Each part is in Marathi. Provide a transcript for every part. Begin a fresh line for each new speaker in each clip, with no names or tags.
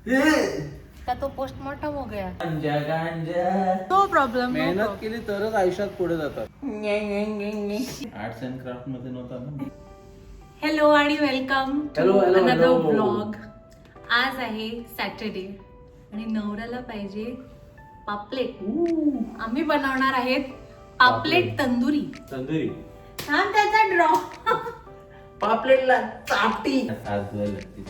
का तो पोस्टमॉर्टम हो गया?
गांजा गांजा
नो प्रॉब्लेम.
मेहनत केली तरच आयुष्यात पुढे जातात. आर्ट्स अँड क्राफ्ट मध्ये नव्हता ना.
हॅलो आणि welcome
Hello,
to
hello,
another
hello.
Blog. आज आहे सॅटर्डे आणि नवऱ्याला पाहिजे पापलेट. आम्ही बनवणार आहेत पापलेट तंदुरी.
तंदुरी
हा त्याचा ड्रॉ.
पापलेटला चापटी हात धुवायला लागते.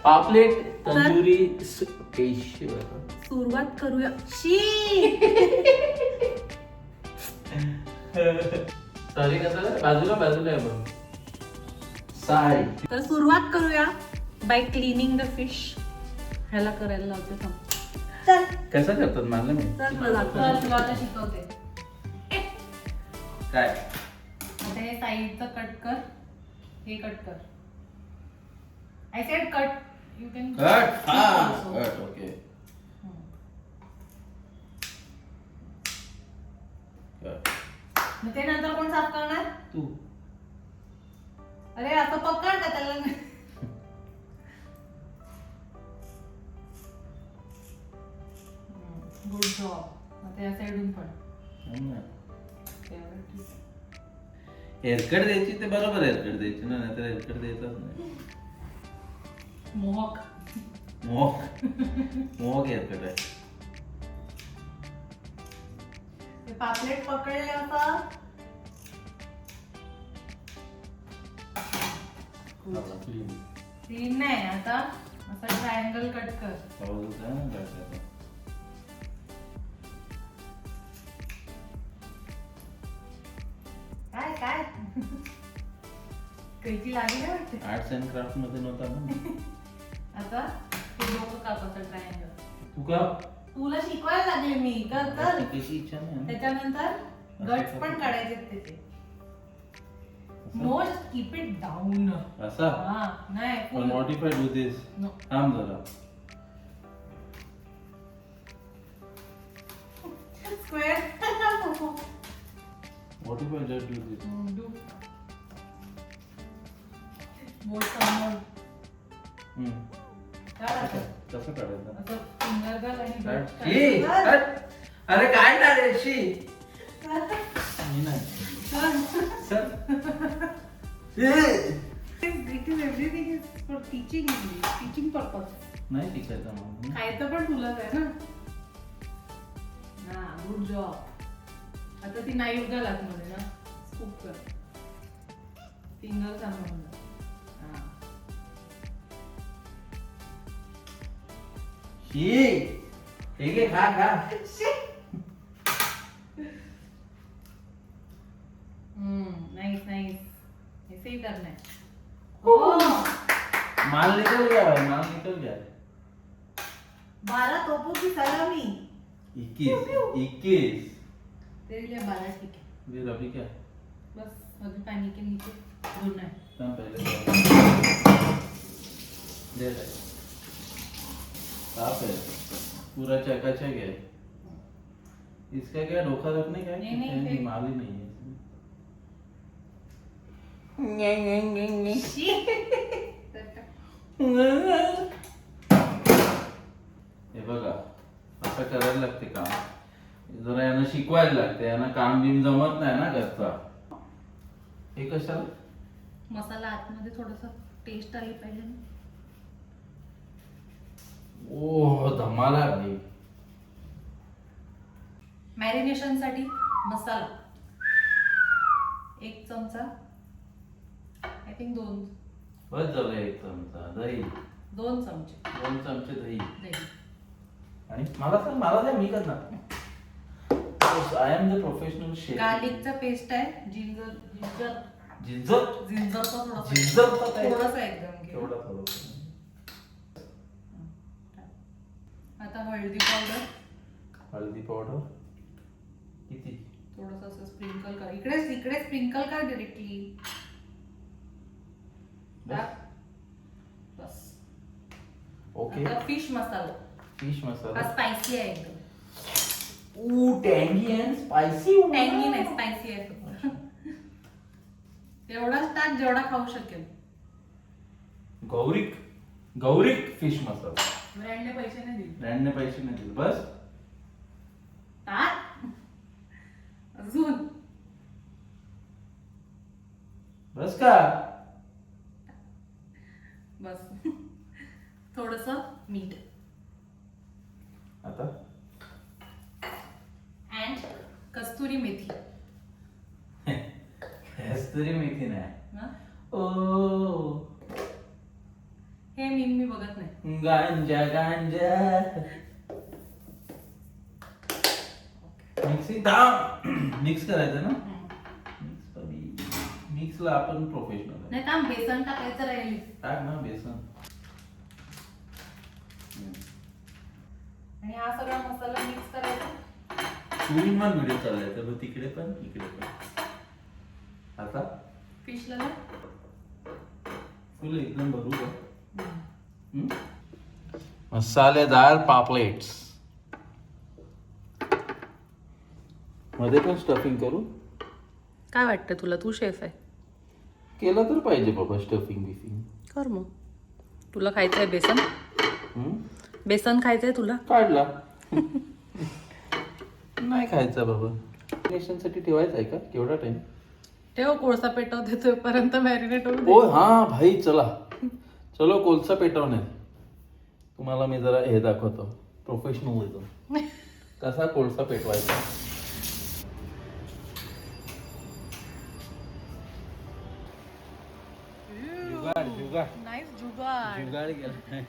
पापलेट तंदुरी स्पेशल.
सुरुवात करूया. शी
सॉरी कसं बाजूला बाजूला आहे बघ. साडी
तर सुरुवात करूया बाय क्लीनिंग द फिश. ह्याला करायला लावते थांब. चल
कसं करतात मला मी
चल मला तुला आता शिकवते.
काय
आता हे साईडचं कट कर. हे कट कर. I said cut. You can
cut. हा कट. Okay cut.
मग ते नंतर कोण साफ करणार?
तू
अरे आता पकड का त्याला. Good job. आता या साईडून पण
हेअरकट द्यायची ते बरोबर हेअरकट द्यायची ना, नाहीतर हेअरकट द्यायचाच नाही.
मोहक
मोहक मोहक हेअरकट आहे.
ते पापलेट पकडले आता. तीन नाही आता असा ट्रायंगल कट कर.
पाऊस होता ना गाडीचा.
काय काय कैची लागली नाही वाटते.
आर्ट्स अँड क्राफ्ट मध्ये नव्हता ना.
आता ते डोकं कापायचं ट्रायंगल.
तू का
तुला शिकवायला लागले मी. कर कर.
त्याची इच्छा नाही.
त्याच्यानंतर गट्स पण काढायचे त्याचे. No keep it down.
असा
हा नाही
पण what if I do this.
No.
थांब जरा.
Square.
What if I just do this.
डू बोट समोर काढ.
कसं काढायचं.
असं फिंगर घाल आणि
काढ.
boat
शी,
काढ.
काढ. अरे काय ना रे शी. मी नाही sir.
It is everything is for teaching English, teaching purpose.
नाही शिकायचं मग.
खायचं पण तुलाच आहे ना. हा गुड जॉब. आता ती नाईफ घाल आतमध्ये ना. स्कूप कर. फिंगर सांभाळून. हा
शी. ठीक आहे खा खा.
Nice nice. ऐसे ही करना है.
माल निकल गया भाई, माल निकल गया.
12 तोपों की सलामी.
21
तेरे लिए 12 ठीक है.
ये रवि क्या
बस अभी पानी के नीचे धुलना है.
काम पहले दे दे. साफ है पूरा चकाचक है. इसका क्या धोखा रखने का है?
नहीं, नहीं,
नहीं,
फिर-
माल ही नहीं है इसमें. हे बघा असं करायला लागते काम. जरा यांना शिकवायला लागते. यांना काम बिम जमत नाही ना घरचा. हे कशाला.
मसाला आतमध्ये थोडस टेस्ट आली पाहिजे ना.
ओ धमाल आहे भाई.
मॅरिनेशन साठी मसाला 1 चमचा. आय थिंक 2
बस झालं. 1 चमचा दही.
2 चमचे
2 चमचे दही.
दही.
आणि मला सांग मला द्या मी करणार. I am the professional chef.
गार्लिकचा पेस्ट आहे. जिंजर जिंजर
जिंजर
जिंजरचा थोडासा
जिंजरचा काय
थोडासा एकदम घे.
केवढा थोडं.
आता हळदी पावडर
हळदी पावडर किती.
थोडस असं स्प्रिंकल कर. इकडे स्प्रिंकल कर डायरेक्टली. बस.
ओके.
आता फिश मसाला.
फिश
हा
मसाला.
स्पायसी आहे एकदम.
टँगी अँड स्पायसी.
टँगी नाही स्पायसी आहे. एवढाच टाक जेवढा खाऊ शकेल.
गौरिक गौरिक फिश मसाला.
ब्रँडने पैसे नाही दिले.
ब्रँडने पैसे नाही दिले. बस
टाक. अजून
बस का?
बस. थोडस मीठ
आता
अँड कस्तुरी मेथी.
कस्तुरी मेथी नाही.
हा?
ओ
हे मी बघत नाही.
गांजा गांजा मिक्स करायचं ना. मिक्सला आपण प्रोफेशनल आहे.
नाही थांब, बेसन टाकायचं राहील.
टाक ना बेसन.
आणि हा सगळा मसाला मिक्स करायचा.
तुम्ही पण व्हिडिओ चाललाय तर तिकडे पण इकडे पण. आता
फिशला ना
फुल एकदम भरू का? मसालेदार पापलेट्स मध्ये पण स्टफिंग करू.
काय वाटतं तुला? तू शेफ आहे.
केलं तर पाहिजे बाबा स्टफिंग बिफिंग.
कर मग. तुला खायचंय बेसन?
हम्म?
बेसन खायचंय तुला?
काढला. नाही खायचा बाबा. मॅरिनेशनसाठी ठेवायचं आहे का? केवढा टाइम?
ठेव, कोळसा पेटव देतोय पर्यंत मॅरिनेट होऊ दे.
ओ हा भाई चला चलो कोळसा पेटवणे. तुम्हाला मी जरा हे दाखवतो. प्रोफेशनल येतो कसा कोळसा पेटवायचा. जुगाड जुगाड
नाईस जुगाड.
जुगाड गेला.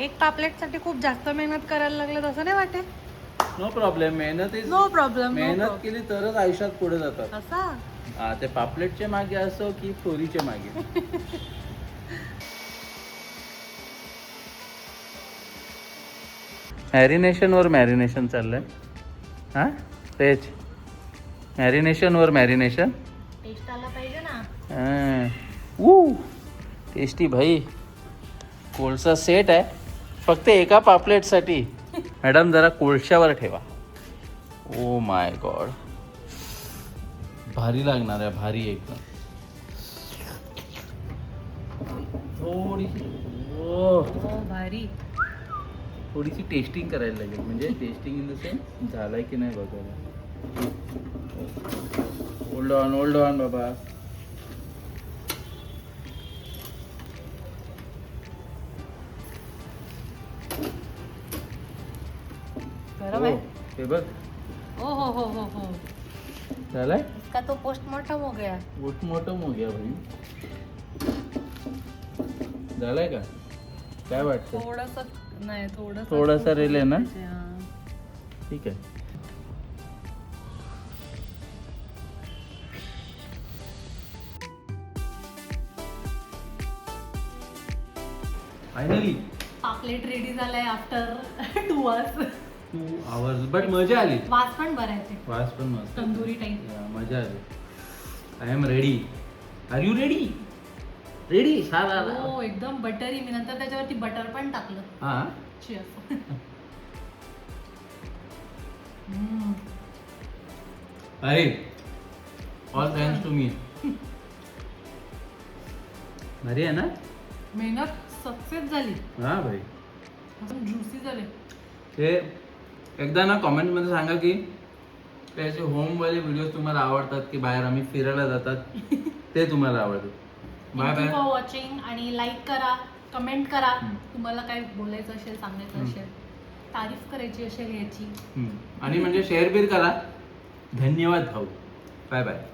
एक पापलेट साठी खूप जास्त मेहनत करायला लागले असं नाही वाटे?
No problem. मेहनत इज
नो प्रॉब्लेम.
मेहनत केली तरच आयुष्यात पुढे जातात.
असा
हा ते पापलेटच्या मागे असो की फ्लोरीच्या मागे. मॅरिनेशन वर मॅरिनेशन चाललंय. हा तेच मॅरिनेशन वर मॅरिनेशन.
टेस्ट आला पाहिजे ना.
टेस्टी भाई. कोळसा सेट आहे फक्त एका पापलेटसाठी. मॅडम जरा कोळशावर ठेवा. ओ माय गॉड भारी लागणार आहे. भारी एकदम. थोडीशी
ओ भारी.
थोडीशी टेस्टिंग करायला लागेल. म्हणजे टेस्टिंग इन द सेन्स झालाय की नाही बघायला. होल्ड ऑन बाबा.
गरम आहे.
हे बघ
ओ हो
झालाय.
इसका तो पोस्टमॉर्टम हो गया.
पोस्टमॉर्टम हो गया भाई. झालाय का? काय वाटतं? थोडासा रेल आहे ना. ठीक आहे. फायनली
पापलेट रेडी झालाय आफ्टर 2 hours.
2 hours बट मजा आली.
वास पण भरायचे.
वास पण मस्त.
तंदुरी टाईप.
मजा आली. I am ready. Are you ready? Ready.
हो एकदम बटरी. मी नंतर त्याच्यावरती बटर पण टाकलं.
हा
Cheers.
अरे ऑल थँक्स टू मी. भारी आहे ना.
मेहनत सक्सेस झाली.
हा भाई.
ज्युसी झाले.
ते एकदा ना कॉमेंटमध्ये सांगा की त्याचे होमवाले व्हिडिओज तुम्हाला आवडतात की बाहेर आम्ही फिरायला जातात ते तुम्हाला आवडतात. Bye
thank you
bye.
For watching. आणि लाईक करा, कमेंट करा. तुम्हाला काय बोलायचं असेल, सांगायचं असेल, तारीफ करायची असेल याची.
आणि म्हणजे शेअर बिर करा. धन्यवाद भाऊ. Bye bye.